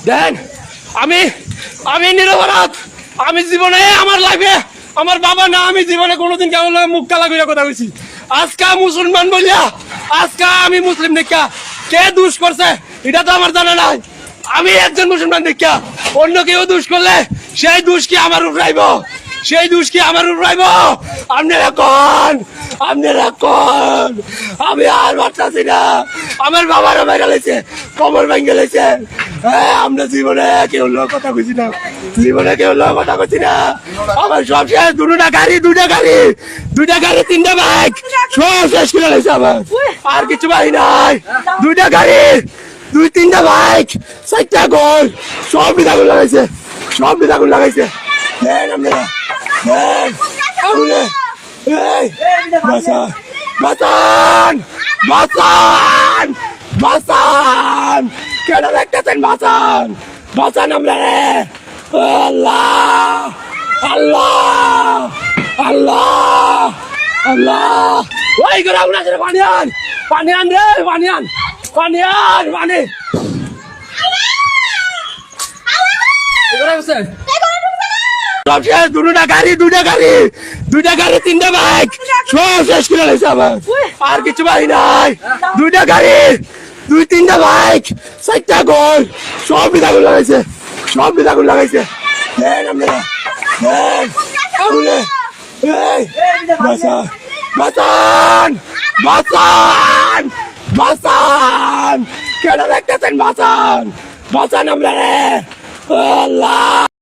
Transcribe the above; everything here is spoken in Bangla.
দেন আমি আমি নিরপরাধ। আমি জীবনে আমার লাইফে আমার বাবা না, আমি জীবনে কোনোদিন কেমন মুখ কালা করে কথা কইছি। আজকে মুসলমান বলিয়া আজকে আমি মুসলিম দেখা কে দুষ করছে এটা তো আমার জানা নাই। আমি একজন মুসলমান দেখা অন্য কেউ দুষ করলে সেই দুষ কি আমার উপরাইব? সেই দুষ কি আমার উপরাইব? আপনারা কোন আমি আর বাঁচতেছি না। আমার বাবারও বাইরে লেছে, কবর ভেঙে লেছে। আমরা জীবনে কেউ লোক কথা কইছি না, জীবনে কেউ লোক কথা কইছি না। আমার সব শেষ। দুটা গাড়ি তিনটা বাইক সব শেষ করে লেছে আমার। আর কিছু বাই নাই। দুইটা গাড়ি তিনটা বাইক 4টা গোল সব বিদাগুল লাগাইছে, সব বিদাগুল লাগাইছে। আপনারা বাঁচান বাঁচান বাঁচান, কেন দেখতেছেন? বাঁচান বাঁচান আমরা রে। আল্লাহ আল্লাহ আল্লাহ আল্লাহ। ওই করে আপনার পানি আন, পানি আন রে, পানি আন, পানি আন, পানি। দুটা গাড়ি তিনটা বাইক সব শেষ করে লেছে আমার। আর কিছু বাই নাই। দুইটা গাড়ি তিনটা বাইক 4টা গোল সব বিদাগুল লাগাইছে, সব বিদাগুল লাগাইছে। আপনারা বাঁচান বাঁচান বাঁচান বাঁচান, কেন দেখতেছেন? বাঁচান বাঁচান আমরা রে। আল্লাহ।